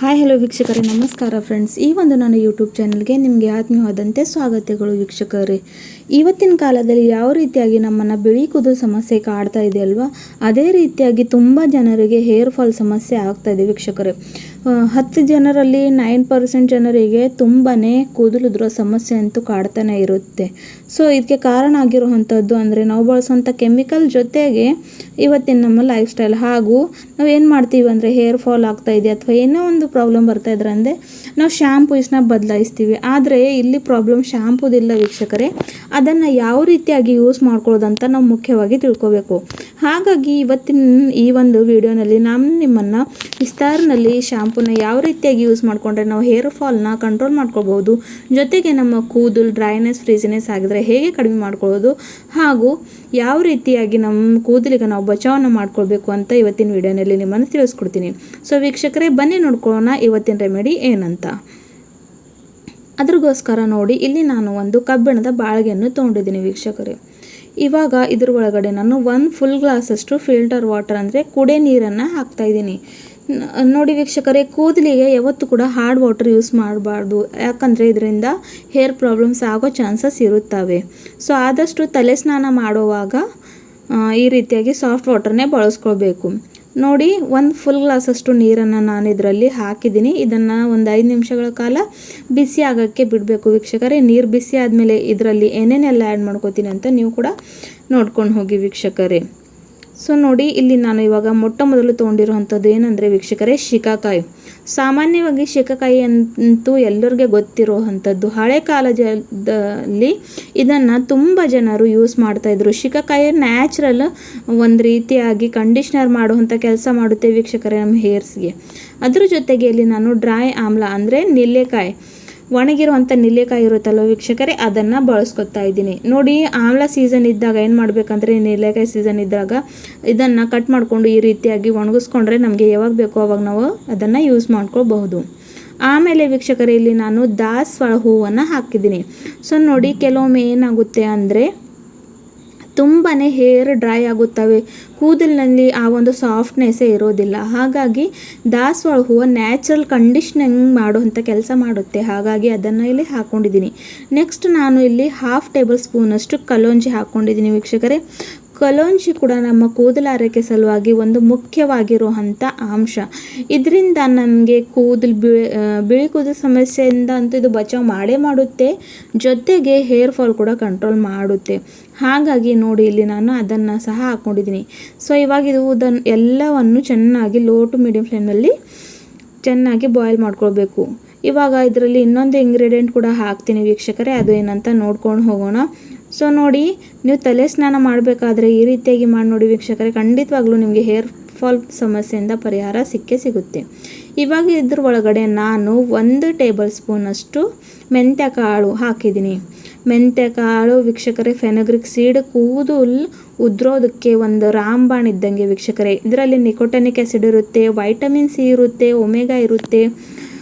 Hi hello ವೀಕ್ಷಕರೇ, ನಮಸ್ಕಾರ friends. ಈ ಒಂದು ನನ್ನ ಯೂಟ್ಯೂಬ್ ಚಾನಲ್ಗೆ ನಿಮಗೆ ಆತ್ಮೀಯವಾದಂತೆ ಸ್ವಾಗತಗಳು ವೀಕ್ಷಕರೇ. ಇವತ್ತಿನ ಕಾಲದಲ್ಲಿ ಯಾವ ರೀತಿಯಾಗಿ ನಮ್ಮನ್ನು ಬಿಳಿ ಕೂದಲು ಸಮಸ್ಯೆ ಕಾಡ್ತಾ ಇದೆ ಅಲ್ವಾ, ಅದೇ ರೀತಿಯಾಗಿ ತುಂಬ ಜನರಿಗೆ ಹೇರ್ ಫಾಲ್ ಸಮಸ್ಯೆ ಆಗ್ತಾ ಇದೆ ವೀಕ್ಷಕರೇ. 10 ಜನರಲ್ಲಿ 9% ಜನರಿಗೆ ತುಂಬಾ ಕೂದಲುದುರೋ ಸಮಸ್ಯೆ ಅಂತೂ ಕಾಡ್ತಾನೆ ಇರುತ್ತೆ. ಸೊ ಇದಕ್ಕೆ ಕಾರಣ ಆಗಿರುವಂಥದ್ದು ಅಂದರೆ ನಾವು ಬಳಸುವಂಥ ಕೆಮಿಕಲ್ ಜೊತೆಗೆ ಇವತ್ತಿನ ನಮ್ಮ ಲೈಫ್ ಸ್ಟೈಲ್, ಹಾಗೂ ನಾವು ಏನು ಮಾಡ್ತೀವಿ ಅಂದರೆ ಹೇರ್ ಫಾಲ್ ಆಗ್ತಾ ಇದೆ ಅಥವಾ ಏನೋ ಒಂದು ಪ್ರಾಬ್ಲಮ್ ಬರ್ತಾ ಇದ್ರೆ ಅಂದರೆ ನಾವು ಶ್ಯಾಂಪೂಸ್ನ ಬದಲಾಯಿಸ್ತೀವಿ. ಆದರೆ ಇಲ್ಲಿ ಪ್ರಾಬ್ಲಮ್ ಶ್ಯಾಂಪೂದಿಲ್ಲ ವೀಕ್ಷಕರೇ, ಅದನ್ನು ಯಾವ ರೀತಿಯಾಗಿ ಯೂಸ್ ಮಾಡ್ಕೊಳ್ಳೋದಂತ ನಾವು ಮುಖ್ಯವಾಗಿ ತಿಳ್ಕೊಬೇಕು. ಹಾಗಾಗಿ ಇವತ್ತಿನ ಈ ಒಂದು ವಿಡಿಯೋನಲ್ಲಿ ನಾನು ನಿಮ್ಮನ್ನು ವಿಸ್ತಾರನಲ್ಲಿ ಶ್ಯಾಂಪೂನ ಯಾವ ರೀತಿಯಾಗಿ ಯೂಸ್ ಮಾಡಿಕೊಂಡ್ರೆ ನಾವು ಹೇರ್ ಫಾಲ್ನ ಕಂಟ್ರೋಲ್ ಮಾಡ್ಕೊಳ್ಬೋದು, ಜೊತೆಗೆ ನಮ್ಮ ಕೂದಲು ಡ್ರೈನೆಸ್ ಫ್ರೀಸಿನೆಸ್ ಆಗಿದ್ರೆ ಹೇಗೆ ಕಡಿಮೆ ಮಾಡ್ಕೊಳ್ಳೋದು, ಹಾಗೂ ಯಾವ ರೀತಿಯಾಗಿ ನಮ್ಮ ಕೂದಲಿಗೆ ನಾವು ಬಚಾವನ್ನು ಮಾಡ್ಕೊಳ್ಬೇಕು ಅಂತ ಇವತ್ತಿನ ವಿಡಿಯೋನಲ್ಲಿ ನಿಮ್ಮನ್ನು ತಿಳಿಸ್ಕೊಡ್ತೀನಿ. ಸೊ ವೀಕ್ಷಕರೇ, ಬನ್ನಿ ನೋಡ್ಕೊಳ್ಳೋಣ ಇವತ್ತಿನ ರೆಮಿಡಿ ಏನಂತ. ಅದ್ರಗೋಸ್ಕರ ನೋಡಿ, ಇಲ್ಲಿ ನಾನು ಒಂದು ಕಬ್ಬಿಣದ ಬಾಳಿಗೆಯನ್ನು ತೊಗೊಂಡಿದ್ದೀನಿ ವೀಕ್ಷಕರೇ. ಇವಾಗ ಇದ್ರ ಒಳಗಡೆ ನಾನು 1 ಫುಲ್ ಗ್ಲಾಸಷ್ಟು ಫಿಲ್ಟರ್ ವಾಟರ್ ಅಂದರೆ ಕುಡಿಯೋ ನೀರನ್ನು ಹಾಕ್ತಾಯಿದ್ದೀನಿ. ನೋಡಿ ವೀಕ್ಷಕರೇ, ಕೂದಲಿಗೆ ಯಾವತ್ತೂ ಕೂಡ ಹಾರ್ಡ್ ವಾಟರ್ ಯೂಸ್ ಮಾಡಬಾರ್ದು, ಯಾಕಂದರೆ ಇದರಿಂದ ಹೇರ್ ಪ್ರಾಬ್ಲಮ್ಸ್ ಆಗೋ ಚಾನ್ಸಸ್ ಇರುತ್ತವೆ. ಸೊ ಆದಷ್ಟು ತಲೆ ಸ್ನಾನ ಮಾಡುವಾಗ ಈ ರೀತಿಯಾಗಿ ಸಾಫ್ಟ್ ವಾಟರ್ನೇ ಬಳಸ್ಕೊಳ್ಬೇಕು. ನೋಡಿ, 1 ಫುಲ್ ಗ್ಲಾಸಷ್ಟು ನೀರನ್ನು ನಾನು ಇದರಲ್ಲಿ ಹಾಕಿದ್ದೀನಿ. ಇದನ್ನು ಒಂದು 5 ನಿಮಿಷಗಳ ಕಾಲ ಬಿಸಿ ಆಗೋಕ್ಕೆ ಬಿಡಬೇಕು ವೀಕ್ಷಕರೇ. ನೀರು ಬಿಸಿ ಆದಮೇಲೆ ಇದರಲ್ಲಿ ಏನೇನೆಲ್ಲ ಆ್ಯಡ್ ಮಾಡ್ಕೋತೀನಿ ಅಂತ ನೀವು ಕೂಡ ನೋಡ್ಕೊಂಡು ಹೋಗಿ ವೀಕ್ಷಕರೇ. ಸೊ ನೋಡಿ, ಇಲ್ಲಿ ನಾನು ಇವಾಗ ಮೊಟ್ಟ ಮೊದಲು ತೊಗೊಂಡಿರುವಂಥದ್ದು ಏನಂದರೆ ವೀಕ್ಷಕರೇ, ಶಿಕಾಕಾಯಿ. ಸಾಮಾನ್ಯವಾಗಿ ಶಿಕಾಕಾಯಿ ಅಂತೂ ಎಲ್ಲರಿಗೆ ಗೊತ್ತಿರುವಂಥದ್ದು. ಹಳೆ ಕಾಲದಲ್ಲಿ ಇದನ್ನು ತುಂಬ ಜನರು ಯೂಸ್ ಮಾಡ್ತಾಯಿದ್ರು. ಶಿಕಾಕಾಯಿ ನ್ಯಾಚುರಲ್ ಒಂದು ರೀತಿಯಾಗಿ ಕಂಡೀಷ್ನರ್ ಮಾಡುವಂಥ ಕೆಲಸ ಮಾಡುತ್ತೆ ವೀಕ್ಷಕರೇ ನಮ್ಮ ಹೇರ್ಸ್ಗೆ. ಅದ್ರ ಜೊತೆಗೆ ಇಲ್ಲಿ ನಾನು ಡ್ರೈ ಆಮ್ಲ ಅಂದರೆ ನಿಲ್ಲೆಕಾಯಿ, ಒಣಗಿರುವಂಥ ನಿಲ್ಲೆಕಾಯಿ ಇರುತ್ತಲ್ವ ವೀಕ್ಷಕರೇ, ಅದನ್ನು ಬಳಸ್ಕೊತಾ ಇದ್ದೀನಿ. ನೋಡಿ, ಆಮ್ಲ ಸೀಸನ್ ಇದ್ದಾಗ ಏನು ಮಾಡಬೇಕಂದ್ರೆ, ನಿಲ್ಲೆಕಾಯಿ ಸೀಸನ್ ಇದ್ದಾಗ ಇದನ್ನು ಕಟ್ ಮಾಡಿಕೊಂಡು ಈ ರೀತಿಯಾಗಿ ಒಣಗಿಸ್ಕೊಂಡ್ರೆ ನಮಗೆ ಯಾವಾಗ ಬೇಕೋ ಅವಾಗ ನಾವು ಅದನ್ನು ಯೂಸ್ ಮಾಡ್ಕೊಳ್ಬಹುದು. ಆಮೇಲೆ ವೀಕ್ಷಕರೇ, ಇಲ್ಲಿ ನಾನು ದಾಸವಾಳ ಹೂವನ್ನು ಹಾಕಿದ್ದೀನಿ. ಸೊ ನೋಡಿ, ಕೆಲವೊಮ್ಮೆ ಏನಾಗುತ್ತೆ ಅಂದರೆ ತುಂಬಾ ಹೇರ್ ಡ್ರೈ ಆಗುತ್ತವೆ, ಕೂದಲಿನಲ್ಲಿ ಆ ಒಂದು ಸಾಫ್ಟ್ನೆಸ್ಸೇ ಇರೋದಿಲ್ಲ. ಹಾಗಾಗಿ ದಾಸವಾಳ ಹೂವು ನ್ಯಾಚುರಲ್ ಕಂಡೀಷ್ನಿಂಗ್ ಮಾಡುವಂಥ ಕೆಲಸ ಮಾಡುತ್ತೆ. ಹಾಗಾಗಿ ಅದನ್ನು ಇಲ್ಲಿ ಹಾಕ್ಕೊಂಡಿದ್ದೀನಿ. ನೆಕ್ಸ್ಟ್ ನಾನು ಇಲ್ಲಿ 1/2 ಟೇಬಲ್ ಸ್ಪೂನಷ್ಟು ಕಲೋಂಜಿ ಹಾಕ್ಕೊಂಡಿದ್ದೀನಿ ವೀಕ್ಷಕರೇ. ಕಲೋಂಜಿ ಕೂಡ ನಮ್ಮ ಕೂದಲ ಆರೈಕೆ ಸಲುವಾಗಿ ಒಂದು ಮುಖ್ಯವಾಗಿರುವಂಥ ಅಂಶ. ಇದರಿಂದ ನಮಗೆ ಬಿಳಿ ಕೂದಲು ಸಮಸ್ಯೆಯಿಂದ ಅಂತೂ ಇದು ಬಚಾವ್ ಮಾಡೇ ಮಾಡುತ್ತೆ, ಜೊತೆಗೆ ಹೇರ್ ಫಾಲ್ ಕೂಡ ಕಂಟ್ರೋಲ್ ಮಾಡುತ್ತೆ. ಹಾಗಾಗಿ ನೋಡಿ, ಇಲ್ಲಿ ನಾನು ಅದನ್ನು ಸಹ ಹಾಕ್ಕೊಂಡಿದ್ದೀನಿ. ಸೊ ಇವಾಗ ಇದನ್ನು ಎಲ್ಲವನ್ನು ಚೆನ್ನಾಗಿ ಲೋ ಟು ಮೀಡಿಯಮ್ ಫ್ಲೇಮ್ನಲ್ಲಿ ಚೆನ್ನಾಗಿ ಬಾಯ್ಲ್ ಮಾಡ್ಕೊಳ್ಬೇಕು. ಇವಾಗ ಇದರಲ್ಲಿ ಇನ್ನೊಂದು ಇಂಗ್ರೀಡಿಯೆಂಟ್ ಕೂಡ ಹಾಕ್ತೀನಿ ವೀಕ್ಷಕರೇ, ಅದು ಏನಂತ ನೋಡ್ಕೊಂಡು ಹೋಗೋಣ. ಸೊ ನೋಡಿ, ನೀವು ತಲೆ ಸ್ನಾನ ಮಾಡಬೇಕಾದ್ರೆ ಈ ರೀತಿಯಾಗಿ ಮಾಡಿ ನೋಡಿ ವೀಕ್ಷಕರೇ, ಖಂಡಿತವಾಗ್ಲೂ ನಿಮಗೆ ಹೇರ್ ಫಾಲ್ ಸಮಸ್ಯೆಯಿಂದ ಪರಿಹಾರ ಸಿಗುತ್ತೆ. ಇವಾಗ ಇದ್ರ ಒಳಗಡೆ ನಾನು 1 ಟೇಬಲ್ ಸ್ಪೂನಷ್ಟು ಮೆಂತ್ಯ ಕಾಳು ಹಾಕಿದ್ದೀನಿ. ಮೆಂತ್ಯ ಕಾಳು ವೀಕ್ಷಕರೇ, ಫೆನಗ್ರಿಕ್ ಸೀಡ್ ಕೂದಲು ಉದ್ರೋದಕ್ಕೆ ಒಂದು ರಾಂಬಾಣ ಇದ್ದಂಗೆ ವೀಕ್ಷಕರೇ. ಇದರಲ್ಲಿ ನಿಕೋಟನಿಕ್ ಆ್ಯಸಿಡ್ ಇರುತ್ತೆ, ವೈಟಮಿನ್ ಸಿ ಇರುತ್ತೆ, ಒಮೆಗಾ ಇರುತ್ತೆ.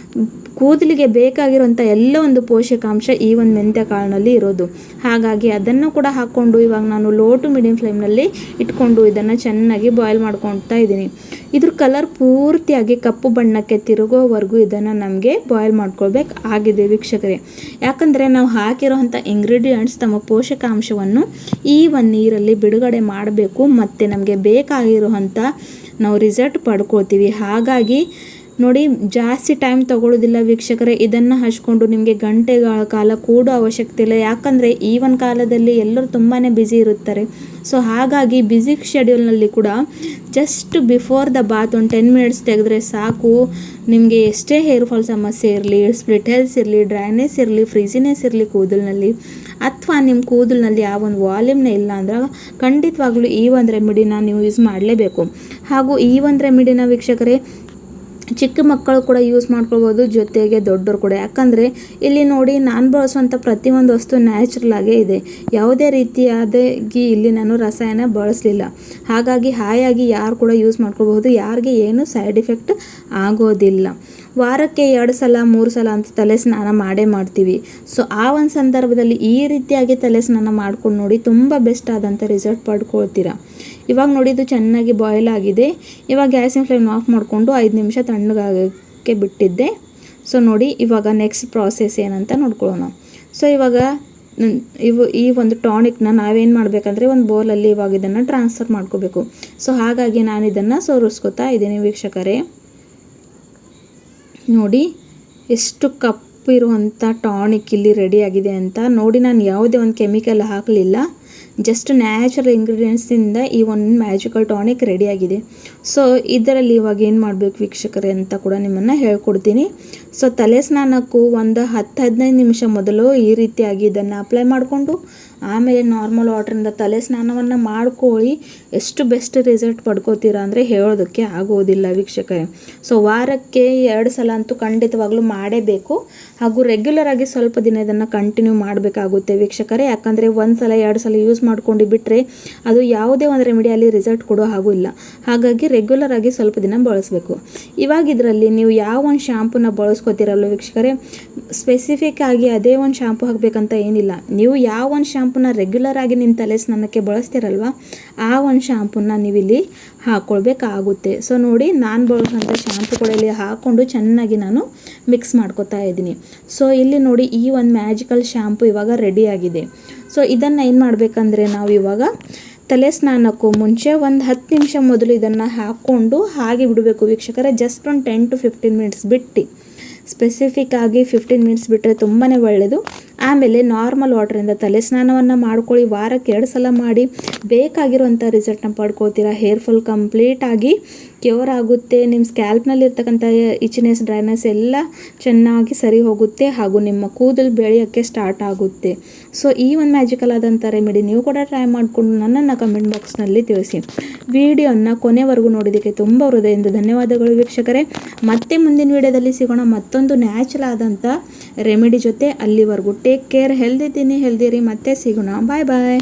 ಕೂದಲಿಗೆ ಬೇಕಾಗಿರುವಂಥ ಎಲ್ಲ ಒಂದು ಪೋಷಕಾಂಶ ಈ ಒಂದು ಮೆಂತ್ಯ ಕಾಳಿನಲ್ಲಿ ಇರೋದು. ಹಾಗಾಗಿ ಅದನ್ನು ಕೂಡ ಹಾಕ್ಕೊಂಡು ಇವಾಗ ನಾನು ಲೋ ಟು ಮೀಡಿಯಮ್ ಫ್ಲೇಮ್ನಲ್ಲಿ ಇಟ್ಕೊಂಡು ಇದನ್ನು ಚೆನ್ನಾಗಿ ಬಾಯ್ಲ್ ಮಾಡ್ಕೊಳ್ತಾ ಇದ್ದೀನಿ. ಇದ್ರ ಕಲರ್ ಪೂರ್ತಿಯಾಗಿ ಕಪ್ಪು ಬಣ್ಣಕ್ಕೆ ತಿರುಗೋವರೆಗೂ ಇದನ್ನು ನಮಗೆ ಬಾಯ್ಲ್ ಮಾಡ್ಕೊಳ್ಬೇಕು ಆಗಿದೆ ವೀಕ್ಷಕರೇ. ಯಾಕಂದರೆ ನಾವು ಹಾಕಿರೋವಂಥ ಇಂಗ್ರೀಡಿಯೆಂಟ್ಸ್ ತಮ್ಮ ಪೋಷಕಾಂಶವನ್ನು ಈ ಒಂದು ನೀರಲ್ಲಿ ಬಿಡುಗಡೆ ಮಾಡಬೇಕು, ಮತ್ತು ನಮಗೆ ಬೇಕಾಗಿರುವಂಥ ನಾವು ರಿಸಲ್ಟ್ ಪಡ್ಕೊಳ್ತೀವಿ. ಹಾಗಾಗಿ ನೋಡಿ, ಜಾಸ್ತಿ ಟೈಮ್ ತಗೊಳ್ಳೋದಿಲ್ಲ ವೀಕ್ಷಕರೇ. ಇದನ್ನು ಹಚ್ಕೊಂಡು ನಿಮಗೆ ಗಂಟೆಗಳ ಕಾಲ ಕೂಡೋ ಅವಶ್ಯಕತೆ ಇಲ್ಲ, ಯಾಕಂದರೆ ಈ ಒಂದು ಕಾಲದಲ್ಲಿ ಎಲ್ಲರೂ ತುಂಬಾ ಬ್ಯುಸಿ ಇರುತ್ತಾರೆ. ಸೊ ಹಾಗಾಗಿ ಬ್ಯುಸಿ ಶೆಡ್ಯೂಲ್ನಲ್ಲಿ ಕೂಡ ಜಸ್ಟ್ ಬಿಫೋರ್ ದ ಬಾತ್ ಒಂದು 10 ಮಿನಿಟ್ಸ್ ತೆಗೆದ್ರೆ ಸಾಕು. ನಿಮಗೆ ಎಷ್ಟೇ ಹೇರ್ ಫಾಲ್ ಸಮಸ್ಯೆ ಇರಲಿ, ಸ್ಪ್ಲಿಟ್ ಹೇರ್ಸ್ ಇರಲಿ, ಡ್ರೈನೆಸ್ ಇರಲಿ, ಫ್ರೀಸಿನೆಸ್ ಇರಲಿ ಕೂದಲಿನಲ್ಲಿ, ಅಥವಾ ನಿಮ್ಮ ಕೂದಲಿನಲ್ಲಿ ಆ ಒಂದು ವಾಲ್ಯೂಮ್ನೇ ಇಲ್ಲ ಅಂದ್ರೆ ಖಂಡಿತವಾಗ್ಲೂ ಈ ಒಂದು ರೆಮಿಡಿನ ನೀವು ಯೂಸ್ ಮಾಡಲೇಬೇಕು. ಹಾಗೂ ಈ ಒಂದು ರೆಮಿಡಿನ ವೀಕ್ಷಕರೇ ಚಿಕ್ಕ ಮಕ್ಕಳು ಕೂಡ ಯೂಸ್ ಮಾಡ್ಕೊಳ್ಬೋದು, ಜೊತೆಗೆ ದೊಡ್ಡವರು ಕೂಡ. ಯಾಕಂದರೆ ಇಲ್ಲಿ ನೋಡಿ, ನಾನು ಬಳಸುವಂಥ ಪ್ರತಿಯೊಂದು ವಸ್ತು ನ್ಯಾಚುರಲ್ ಆಗೇ ಇದೆ. ಯಾವುದೇ ರೀತಿಯಾದಾಗಿ ಇಲ್ಲಿ ನಾನು ರಸಾಯನ ಬಳಸಲಿಲ್ಲ. ಹಾಗಾಗಿ ಹಾಯಾಗಿ ಯಾರು ಕೂಡ ಯೂಸ್ ಮಾಡ್ಕೊಳ್ಬಹುದು, ಯಾರಿಗೆ ಏನು ಸೈಡ್ ಎಫೆಕ್ಟ್ ಆಗೋದಿಲ್ಲ. ವಾರಕ್ಕೆ 2 ಸಲ 3 ಸಲ ಅಂತ ತಲೆ ಸ್ನಾನ ಮಾಡೇ ಮಾಡ್ತೀವಿ. ಸೊ ಆ ಒಂದು ಸಂದರ್ಭದಲ್ಲಿ ಈ ರೀತಿಯಾಗಿ ತಲೆ ಸ್ನಾನ ಮಾಡ್ಕೊಂಡು ನೋಡಿ, ತುಂಬ ಬೆಸ್ಟ್ ಆದಂಥ ರಿಸಲ್ಟ್ ಪಡ್ಕೊಳ್ತೀರಾ. ಇವಾಗ ನೋಡಿ, ಇದು ಚೆನ್ನಾಗಿ ಬಾಯ್ಲ್ ಆಗಿದೆ. ಇವಾಗ ಗ್ಯಾಸಿನ ಫ್ಲೇಮ್ ಆಫ್ ಮಾಡಿಕೊಂಡು 5 ನಿಮಿಷ ತಣ್ಣಗಾಗ ಆಗೋದಕ್ಕೆ ಬಿಟ್ಟಿದ್ದೆ. ಸೊ ನೋಡಿ ಇವಾಗ ನೆಕ್ಸ್ಟ್ ಪ್ರಾಸೆಸ್ ಏನಂತ ನೋಡ್ಕೊಳ್ಳೋಣ. ಸೊ ಇವಾಗ ಈ ಒಂದು ಟಾನಿಕ್ನ ನಾವೇನು ಮಾಡಬೇಕಂದ್ರೆ ಒಂದು ಬೌಲಲ್ಲಿ ಇವಾಗ ಇದನ್ನು ಟ್ರಾನ್ಸ್ಫರ್ ಮಾಡ್ಕೋಬೇಕು. ಸೊ ಹಾಗಾಗಿ ನಾನು ಇದನ್ನು ಸೋರಿಸ್ಕೊತಾ ಇದ್ದೀನಿ ವೀಕ್ಷಕರೇ. ನೋಡಿ ಎಷ್ಟು ಕಪ್ಪಿರುವಂಥ ಟಾನಿಕ್ ಇಲ್ಲಿ ರೆಡಿಯಾಗಿದೆ ಅಂತ. ನೋಡಿ ನಾನು ಯಾವುದೇ ಒಂದು ಕೆಮಿಕಲ್ ಹಾಕಲಿಲ್ಲ, ಜಸ್ಟ್ ನ್ಯಾಚುರಲ್ ಇಂಗ್ರೀಡಿಯೆಂಟ್ಸಿಂದ ಈ ಒಂದು ಮ್ಯಾಜಿಕಲ್ ಟಾನಿಕ್ ರೆಡಿಯಾಗಿದೆ. ಸೊ ಇದರಲ್ಲಿ ಇವಾಗ ಏನು ಮಾಡಬೇಕು ವೀಕ್ಷಕರೇ ಅಂತ ಕೂಡ ನಿಮ್ಮನ್ನು ಹೇಳ್ಕೊಡ್ತೀನಿ. ಸೊ ತಲೆ ಸ್ನಾನಕ್ಕೂ ಒಂದು 10-15 ನಿಮಿಷ ಮೊದಲು ಈ ರೀತಿಯಾಗಿ ಇದನ್ನು ಅಪ್ಲೈ ಮಾಡಿಕೊಂಡು ಆಮೇಲೆ ನಾರ್ಮಲ್ ವಾಟ್ರಿಂದ ತಲೆ ಸ್ನಾನವನ್ನು ಮಾಡ್ಕೊಳ್ಳಿ. ಎಷ್ಟು ಬೆಸ್ಟ್ ರಿಸಲ್ಟ್ ಪಡ್ಕೋತೀರಾ ಅಂದರೆ ಹೇಳೋದಕ್ಕೆ ಆಗೋದಿಲ್ಲ ವೀಕ್ಷಕರೇ. ಸೊ ವಾರಕ್ಕೆ 2 ಸಲ ಅಂತೂ ಖಂಡಿತವಾಗ್ಲೂ ಮಾಡೇಬೇಕು. ಹಾಗೂ ರೆಗ್ಯುಲರ್ ಆಗಿ ಸ್ವಲ್ಪ ದಿನ ಇದನ್ನು ಕಂಟಿನ್ಯೂ ಮಾಡಬೇಕಾಗುತ್ತೆ ವೀಕ್ಷಕರೇ. ಯಾಕಂದರೆ 1 ಸಲ 2 ಸಲ ಯೂಸ್ ಮಾಡ್ಕೊಂಡು ಬಿಟ್ಟರೆ ಅದು ಯಾವುದೇ ಒಂದು ರೆಮಿಡಿಯಲ್ಲಿ ರಿಸಲ್ಟ್ ಕೊಡೋ ಹಾಗೂ ಇಲ್ಲ. ಹಾಗಾಗಿ ರೆಗ್ಯುಲರ್ ಆಗಿ ಸ್ವಲ್ಪ ದಿನ ಬಳಸಬೇಕು. ಇವಾಗ ಇದರಲ್ಲಿ ನೀವು ಯಾವ ಒಂದು ಶಾಂಪೂನ ಬಳಸ್ಕೊತೀರಲ್ಲ ವೀಕ್ಷಕರೇ, ಸ್ಪೆಸಿಫಿಕ್ ಆಗಿ ಅದೇ ಒಂದು ಶಾಂಪೂ ಹಾಕಬೇಕಂತ ಏನಿಲ್ಲ. ನೀವು ಯಾವ ಒಂದು ಶಾಂಪೂನ ರೆಗ್ಯುಲರ್ ಆಗಿ ನಿಮ್ಮ ತಲೆ ಸ್ನಾನಕ್ಕೆ ಬಳಸ್ತೀರಲ್ವ, ಆ ಒಂದು ಶಾಂಪೂನ ನೀವಿಲ್ಲಿ ಹಾಕ್ಕೊಳ್ಬೇಕಾಗುತ್ತೆ. ಸೊ ನೋಡಿ ನಾನು ಬಳಸೋಂಥ ಶಾಂಪೂ ಕೂಡ ಇಲ್ಲಿ ಹಾಕ್ಕೊಂಡು ಚೆನ್ನಾಗಿ ನಾನು ಮಿಕ್ಸ್ ಮಾಡ್ಕೊತಾ ಇದ್ದೀನಿ. ಸೊ ಇಲ್ಲಿ ನೋಡಿ ಈ ಒಂದು ಮ್ಯಾಜಿಕಲ್ ಶಾಂಪೂ ಇವಾಗ ರೆಡಿಯಾಗಿದೆ. ಸೊ ಇದನ್ನು ಏನು ಮಾಡಬೇಕಂದ್ರೆ ನಾವು ಇವಾಗ ತಲೆ ಸ್ನಾನಕ್ಕೂ ಮುಂಚೆ ಒಂದು 10 ನಿಮಿಷ ಮೊದಲು ಇದನ್ನು ಹಾಕ್ಕೊಂಡು ಹಾಗೆ ಬಿಡಬೇಕು ವೀಕ್ಷಕರೇ. ಜಸ್ಟ್ ಒಂದು 10 to 15 ಮಿನಿಟ್ಸ್ ಬಿಟ್ಟು, ಸ್ಪೆಸಿಫಿಕ್ ಆಗಿ 15 ಮಿನಿಟ್ಸ್ ಬಿಟ್ಟರೆ ತುಂಬಾ ಒಳ್ಳೆಯದು. ಆಮೇಲೆ ನಾರ್ಮಲ್ ವಾಟ್ರಿಂದ ತಲೆ ಸ್ನಾನವನ್ನು ಮಾಡ್ಕೊಳ್ಳಿ. ವಾರಕ್ಕೆ 2 ಸಲ ಮಾಡಿ ಬೇಕಾಗಿರುವಂಥ ರಿಸಲ್ಟ್ನ ಪಡ್ಕೊಳ್ತೀರಾ. ಹೇರ್ ಫಾಲ್ ಕಂಪ್ಲೀಟಾಗಿ ಕ್ಯೂರ್ ಆಗುತ್ತೆ. ನಿಮ್ಮ ಸ್ಕ್ಯಾಲ್ಪ್ನಲ್ಲಿ ಇರ್ತಕ್ಕಂಥ ಇಚಿನೆಸ್, ಡ್ರೈನೆಸ್ ಎಲ್ಲ ಚೆನ್ನಾಗಿ ಸರಿ ಹೋಗುತ್ತೆ. ಹಾಗೂ ನಿಮ್ಮ ಕೂದಲು ಬೆಳೆಯೋಕ್ಕೆ ಸ್ಟಾರ್ಟ್ ಆಗುತ್ತೆ. ಸೊ ಈ ಒಂದು ಮ್ಯಾಜಿಕಲ್ ಆದಂಥ ರೆಮಿಡಿ ನೀವು ಕೂಡ ಟ್ರೈ ಮಾಡಿಕೊಂಡು ನನ್ನನ್ನು ಕಮೆಂಟ್ ಬಾಕ್ಸ್ನಲ್ಲಿ ತಿಳಿಸಿ. ವಿಡಿಯೋನ ಕೊನೆವರೆಗೂ ನೋಡೋದಕ್ಕೆ ತುಂಬ ಹೃದಯದಿಂದ ಧನ್ಯವಾದಗಳು ವೀಕ್ಷಕರೇ. ಮತ್ತೆ ಮುಂದಿನ ವಿಡಿಯೋದಲ್ಲಿ ಸಿಗೋಣ ಮತ್ತೊಂದು ನ್ಯಾಚುರಲ್ ಆದಂಥ ರೆಮಿಡಿ ಜೊತೆ. ಅಲ್ಲಿವರೆಗೂ ಟೇಕ್ ಕೇರ್, ಹೆಲ್ದಿ ತಿನ್ನಿ, ಹೆಲ್ದಿ ರೀ. ಮತ್ತೆ ಸಿಗೋಣ. ಬಾಯ್ ಬಾಯ್.